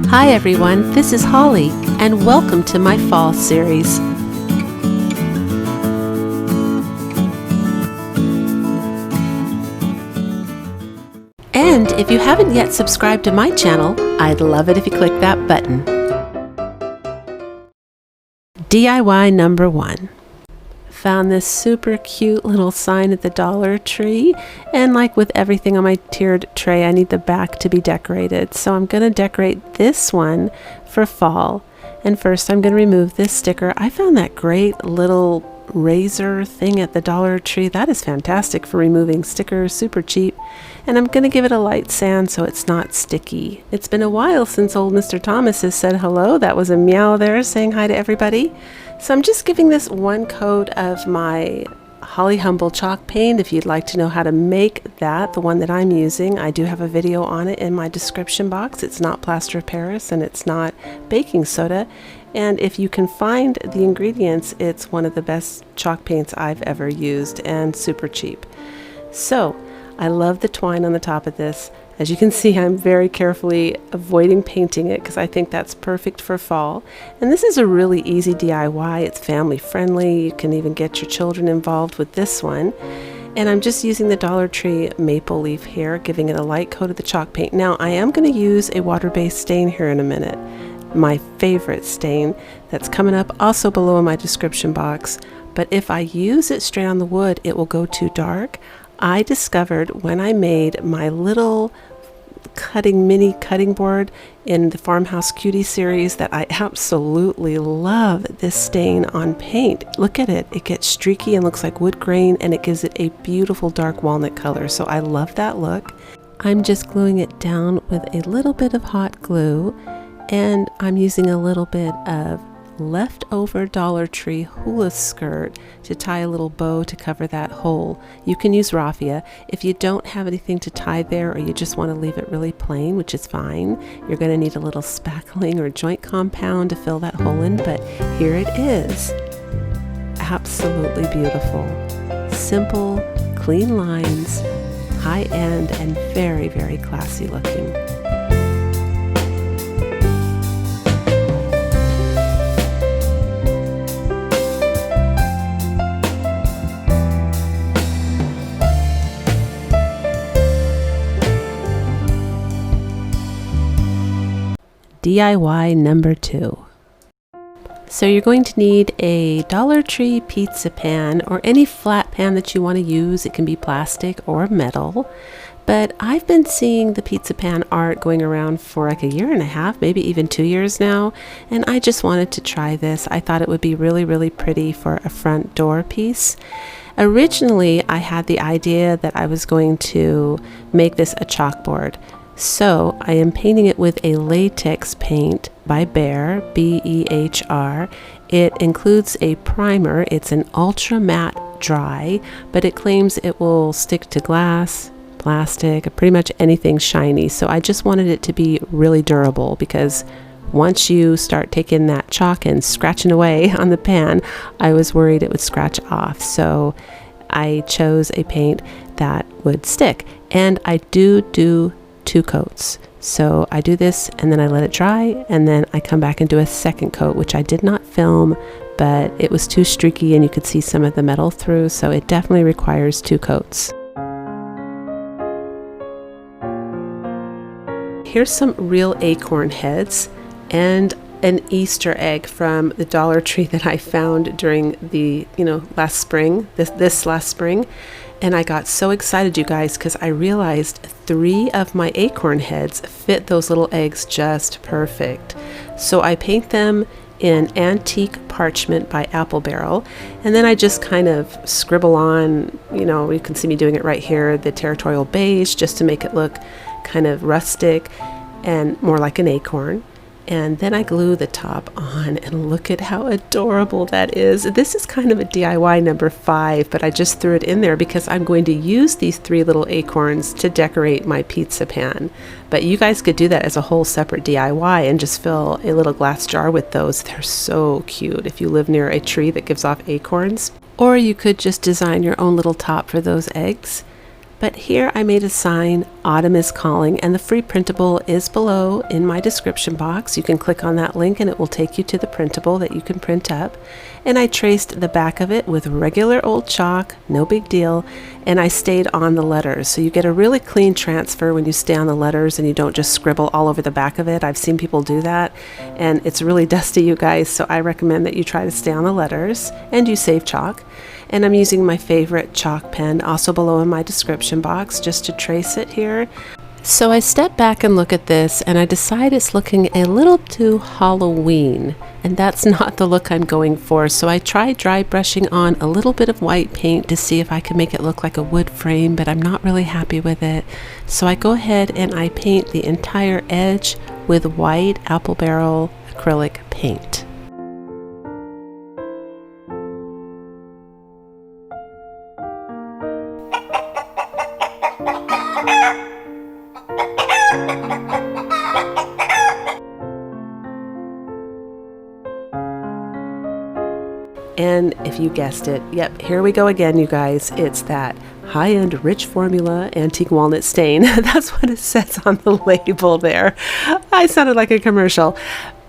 Hi everyone, this is Holly, and welcome to my fall series. And if you haven't yet subscribed to my channel, I'd love it if you click that button. DIY number 1. Found this super cute little sign at the Dollar Tree, and like with everything on my tiered tray, I need the back to be decorated. So I'm going to decorate this one for fall. And first I'm going to remove this sticker. I found that great little razor thing at the Dollar Tree. That is fantastic for removing stickers, super cheap. And I'm going to give it a light sand so it's not sticky. It's been a while since old Mr. Thomas has said hello. That was a meow there saying hi to everybody. So I'm just giving this one coat of my Holly Humble chalk paint. If you'd like to know how to make that, the one that I'm using, I do have a video on it in my description box. It's not plaster of Paris and it's not baking soda. And if you can find the ingredients, it's one of the best chalk paints I've ever used and super cheap. So I love the twine on the top of this. As you can see, I'm very carefully avoiding painting it because I think that's perfect for fall. And this is a really easy DIY. It's family friendly. You can even get your children involved with this one. And I'm just using the Dollar Tree maple leaf here, giving it a light coat of the chalk paint. Now I am going to use a water-based stain here in a minute. My favorite stain that's coming up also below in my description box. But if I use it straight on the wood, it will go too dark. I discovered when I made my little mini cutting board in the Farmhouse Cutie series that I absolutely love this stain on paint. Look at it. It gets streaky and looks like wood grain, and it gives it a beautiful dark walnut color. So I love that look. I'm just gluing it down with a little bit of hot glue, and I'm using a little bit of leftover Dollar Tree hula skirt to tie a little bow to cover that hole. You can use raffia. If you don't have anything to tie there, or you just want to leave it really plain, which is fine, you're going to need a little spackling or joint compound to fill that hole in, but here it is. Absolutely beautiful. Simple, clean lines, high end, and very, very classy looking. DIY number 2. So you're going to need a Dollar Tree pizza pan or any flat pan that you want to use. It can be plastic or metal. But I've been seeing the pizza pan art going around for like a year and a half, maybe even 2 years now. And I just wanted to try this. I thought it would be really, really pretty for a front door piece. Originally, I had the idea that I was going to make this a chalkboard. So I am painting it with a latex paint by Behr, B-E-H-R. It includes a primer. It's an ultra matte dry, but it claims it will stick to glass, plastic, pretty much anything shiny. So I just wanted it to be really durable, because once you start taking that chalk and scratching away on the pan, I was worried it would scratch off. So I chose a paint that would stick. And I do 2 coats. So I do this and then I let it dry, and then I come back and do a second coat, which I did not film, but it was too streaky and you could see some of the metal through, so it definitely requires 2 coats. Here's some real acorn heads and an Easter egg from the Dollar Tree that I found during the, last spring, this last spring. And I got so excited, you guys, because I realized 3 of my acorn heads fit those little eggs just perfect. So I paint them in antique parchment by Apple Barrel, and then I just kind of scribble on, you can see me doing it right here, the territorial beige, just to make it look kind of rustic and more like an acorn. And then I glue the top on, and look at how adorable that is. This is kind of a DIY number 5, but I just threw it in there because I'm going to use these 3 little acorns to decorate my pizza pan. But you guys could do that as a whole separate DIY and just fill a little glass jar with those. They're so cute if you live near a tree that gives off acorns. Or you could just design your own little top for those eggs. But here I made a sign, Autumn is Calling, and the free printable is below in my description box. You can click on that link and it will take you to the printable that you can print up. And I traced the back of it with regular old chalk, no big deal, and I stayed on the letters. So you get a really clean transfer when you stay on the letters and you don't just scribble all over the back of it. I've seen people do that and it's really dusty, you guys, so I recommend that you try to stay on the letters and you save chalk. And I'm using my favorite chalk pen, also below in my description box, just to trace it here. So I step back and look at this and I decide it's looking a little too Halloween, and that's not the look I'm going for. So I tried dry brushing on a little bit of white paint to see if I can make it look like a wood frame, but I'm not really happy with it. So I go ahead and I paint the entire edge with white apple barrel acrylic paint. And if you guessed it, yep, here we go again, you guys. It's that high-end rich formula antique walnut stain. That's what it says on the label there. I sounded like a commercial,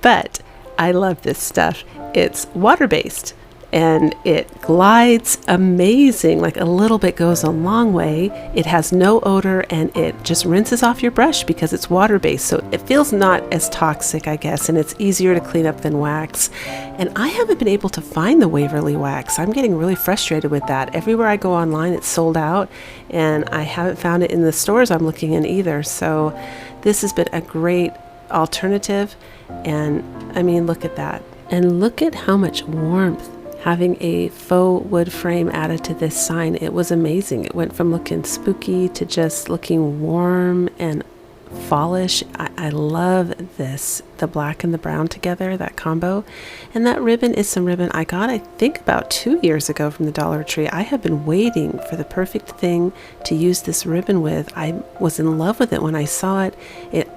but I love this stuff. It's water-based and it glides amazing. Like a little bit goes a long way. It has no odor and it just rinses off your brush because it's water-based. So it feels not as toxic, I guess, and it's easier to clean up than wax. And I haven't been able to find the Waverly wax. I'm getting really frustrated with that. Everywhere I go online, it's sold out, and I haven't found it in the stores I'm looking in either. So this has been a great alternative. And I mean, look at that. And look at how much warmth having a faux wood frame added to this sign. It was amazing. It went from looking spooky to just looking warm and fallish. I love this, the black and the brown together, that combo. And that ribbon is some ribbon I got, I think, about 2 years ago from the Dollar Tree. I have been waiting for the perfect thing to use this ribbon with. I was in love with it when I saw it.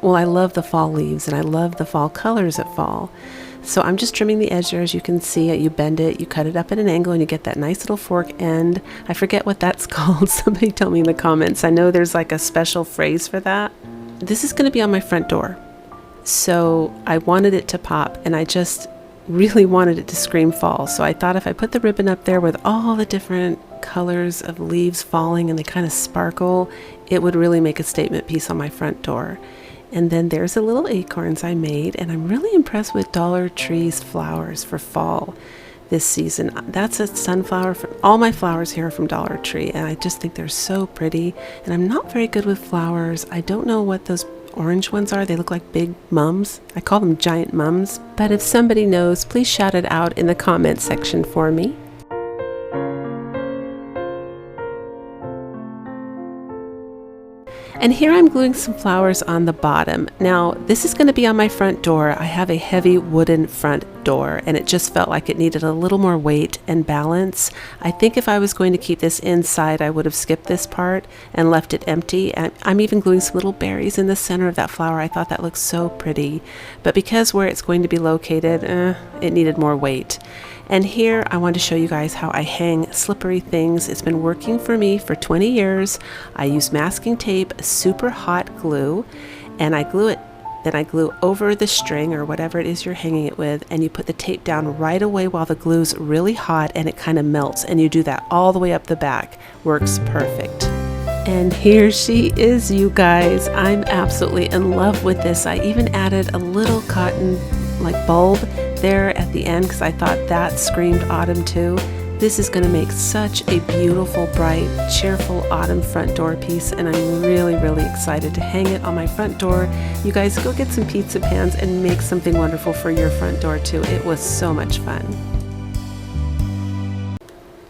Well, I love the fall leaves and I love the fall colors at fall. So I'm just trimming the edge there. As you can see, you bend it, you cut it up at an angle, and you get that nice little fork end. I forget what that's called. Somebody tell me in the comments. I know there's like a special phrase for that. This is going to be on my front door. So I wanted it to pop, and I just really wanted it to scream fall. So I thought if I put the ribbon up there with all the different colors of leaves falling and they kind of sparkle, it would really make a statement piece on my front door. And then there's the little acorns I made, and I'm really impressed with Dollar Tree's flowers for fall this season. That's a sunflower. All my flowers here are from Dollar Tree, and I just think they're so pretty. And I'm not very good with flowers. I don't know what those orange ones are. They look like big mums. I call them giant mums. But if somebody knows, please shout it out in the comment section for me. And here I'm gluing some flowers on the bottom. Now, this is going to be on my front door. I have a heavy wooden front door, and it just felt like it needed a little more weight and balance. I think if I was going to keep this inside, I would have skipped this part and left it empty. And I'm even gluing some little berries in the center of that flower. I thought that looked so pretty. But because where it's going to be located, it needed more weight. And here I want to show you guys how I hang slippery things. It's been working for me for 20 years. I use masking tape, super hot glue, and I glue it. Then I glue over the string or whatever it is you're hanging it with, and you put the tape down right away while the glue's really hot and it kind of melts. And you do that all the way up the back. Works perfect. And here she is, you guys. I'm absolutely in love with this. I even added a little cotton bulb there at the end because I thought that screamed autumn too. This is going to make such a beautiful, bright, cheerful autumn front door piece, and I'm really, really excited to hang it on my front door. You guys go get some pizza pans and make something wonderful for your front door too. It was so much fun.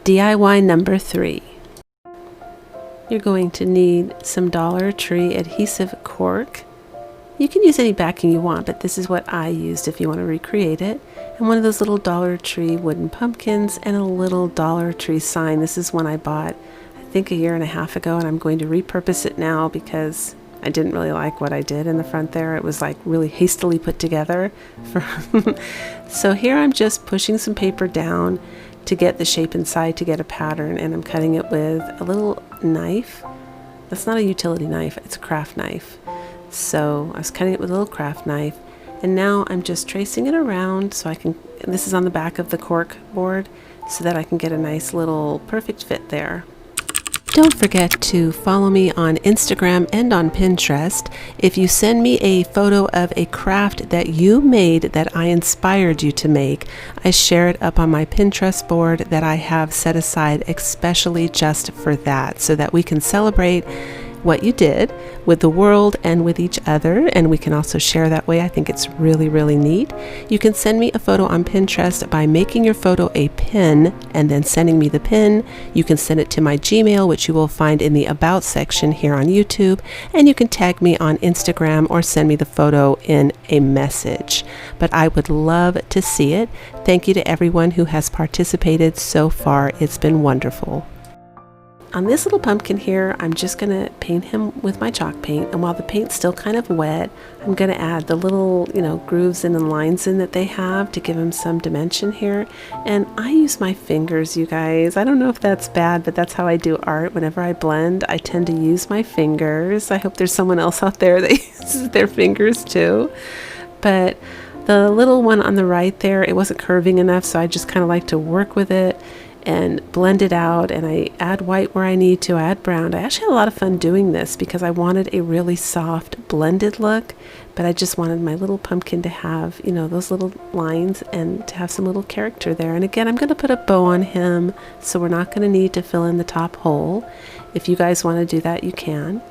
DIY number 3. You're going to need some Dollar Tree adhesive cork. You can use any backing you want, but this is what I used if you want to recreate it. And one of those little Dollar Tree wooden pumpkins and a little Dollar Tree sign. This is one I bought, I think, 1.5 years ago, and I'm going to repurpose it now because I didn't really like what I did in the front there. It was like really hastily put together. So here I'm just pushing some paper down to get the shape inside, to get a pattern, and I'm cutting it with a little knife. that's not a utility knife, it's a craft knife. So I was cutting it with a little craft knife, and now I'm just tracing it around so I can, this is on the back of the cork board, so that I can get a nice little perfect fit there. Don't forget to follow me on Instagram and on Pinterest. If you send me a photo of a craft that you made that I inspired you to make, I share it up on my Pinterest board that I have set aside especially just for that, so that we can celebrate what you did with the world and with each other, and we can also share that way. I think it's really, really neat. You can send me a photo on Pinterest by making your photo a pin and then sending me the pin. You can send it to my Gmail, which you will find in the About section here on YouTube, and you can tag me on Instagram or send me the photo in a message. But I would love to see it. Thank you to everyone who has participated so far. It's been wonderful. On this little pumpkin here, I'm just going to paint him with my chalk paint, and while the paint's still kind of wet, I'm going to add the little, grooves and lines in that they have to give him some dimension here. And I use my fingers, you guys. I don't know if that's bad, but that's how I do art. Whenever I blend, I tend to use my fingers. I hope there's someone else out there that uses their fingers too. But the little one on the right there, it wasn't curving enough, so I just kind of like to work with it and blend it out, and I add white where I need to, I add brown. I actually had a lot of fun doing this because I wanted a really soft blended look, but I just wanted my little pumpkin to have, those little lines and to have some little character there. And again, I'm going to put a bow on him, so we're not going to need to fill in the top hole. If you guys want to do that, you can.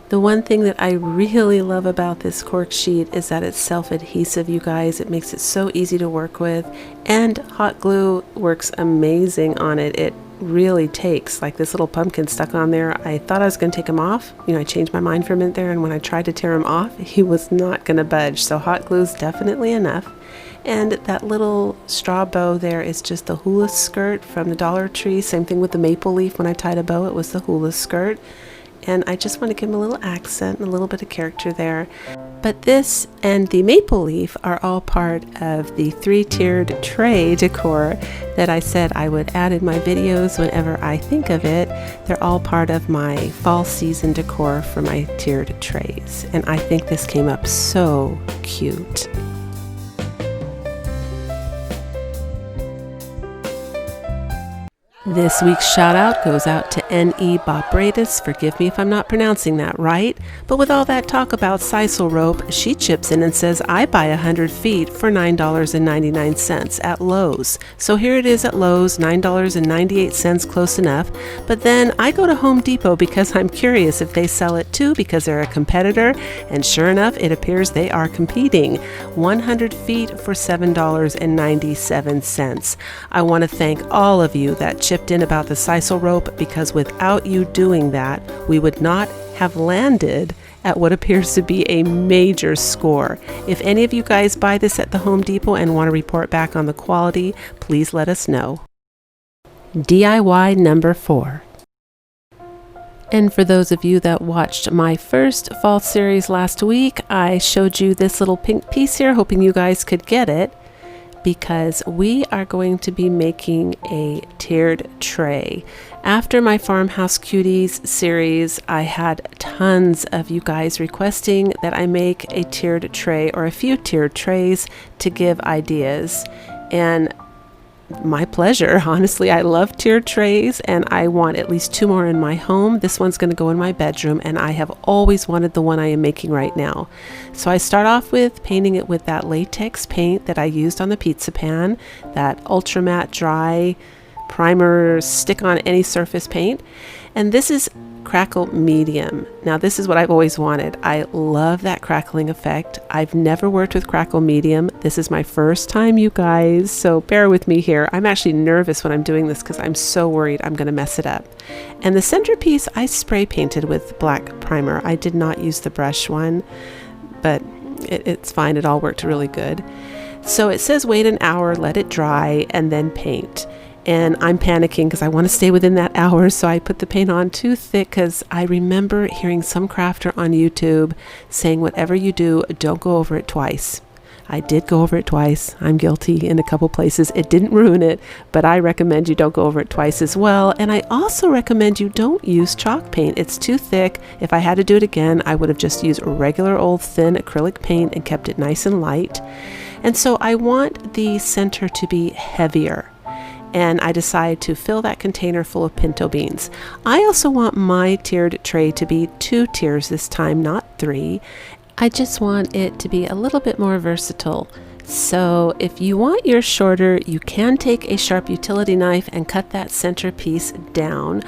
The one thing that I really love about this cork sheet is that it's self-adhesive, you guys. It makes it so easy to work with, and hot glue works amazing on it. It really takes, like this little pumpkin stuck on there. I thought I was going to take him off. I changed my mind for a minute there, and when I tried to tear him off, he was not going to budge. So hot glue is definitely enough. And that little straw bow there is just the hula skirt from the Dollar Tree. Same thing with the maple leaf. When I tied a bow, it was the hula skirt. And I just want to give him a little accent and a little bit of character there. But this and the maple leaf are all part of the 3-tiered tray decor that I said I would add in my videos whenever I think of it. They're all part of my fall season decor for my tiered trays. And I think this came up so cute. This week's shout out goes out to N.E. Bobradis. Forgive me if I'm not pronouncing that right, but with all that talk about sisal rope, she chips in and says, I buy 100 feet for $9.99 at Lowe's. So here it is at Lowe's, $9.98, close enough. But then I go to Home Depot because I'm curious if they sell it too, because they're a competitor, and sure enough, it appears they are competing. 100 feet for $7.97. I want to thank all of you that chipped in about the sisal rope, because without you doing that, we would not have landed at what appears to be a major score. If any of you guys buy this at the Home Depot and want to report back on the quality, please let us know. DIY number 4. And for those of you that watched my first fall series last week, I showed you this little pink piece here, hoping you guys could get it, because we are going to be making a tiered tray. After my Farmhouse Cuties series, I had tons of you guys requesting that I make a tiered tray or a few tiered trays to give ideas. And my pleasure. Honestly, I love tiered trays, and I want at least 2 more in my home. This one's going to go in my bedroom, and I have always wanted the one I am making right now. So I start off with painting it with that latex paint that I used on the pizza pan, that ultra matte dry primer stick on any surface paint. And this is crackle medium. Now this is what I've always wanted. I love that crackling effect. I've never worked with crackle medium. This is my first time, you guys, so bear with me here. I'm actually nervous when I'm doing this because I'm so worried I'm going to mess it up. And the centerpiece I spray painted with black primer. I did not use the brush one, but it's fine. It all worked really good. So it says wait an hour, let it dry, and then paint. And I'm panicking because I want to stay within that hour, so I put the paint on too thick, because I remember hearing some crafter on YouTube saying whatever you do, don't go over it twice. I did go over it twice. I'm guilty in a couple places. It didn't ruin it, but I recommend you don't go over it twice as well. And I also recommend you don't use chalk paint. It's too thick. If I had to do it again, I would have just used regular old thin acrylic paint and kept it nice and light. And so I want the center to be heavier. And I decide to fill that container full of pinto beans. I also want my tiered tray to be 2 tiers this time, not 3. I just want it to be a little bit more versatile. So if you want yours shorter, you can take a sharp utility knife and cut that center piece down.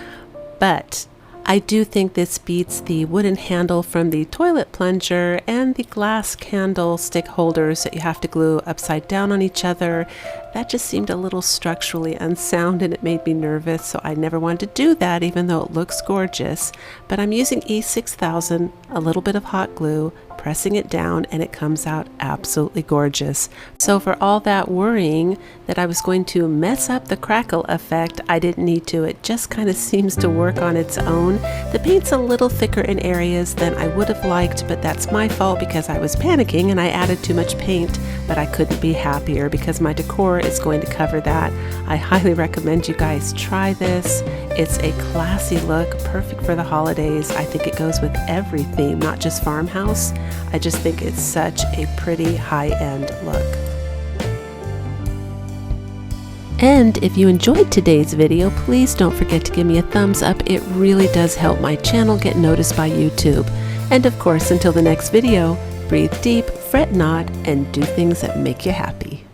But I do think this beats the wooden handle from the toilet plunger and the glass candlestick holders that you have to glue upside down on each other. That just seemed a little structurally unsound and it made me nervous, so I never wanted to do that even though it looks gorgeous. But I'm using E6000, a little bit of hot glue, pressing it down, and it comes out absolutely gorgeous. So for all that worrying that I was going to mess up the crackle effect, I didn't need to. It just kind of seems to work on its own. The paint's a little thicker in areas than I would have liked, but that's my fault because I was panicking and I added too much paint, but I couldn't be happier because my decor is going to cover that. I highly recommend you guys try this. It's a classy look, perfect for the holidays. I think it goes with every theme, not just Farmhouse. I just think it's such a pretty high-end look. And if you enjoyed today's video, please don't forget to give me a thumbs up. It really does help my channel get noticed by YouTube. And of course, until the next video, breathe deep, fret not, and do things that make you happy.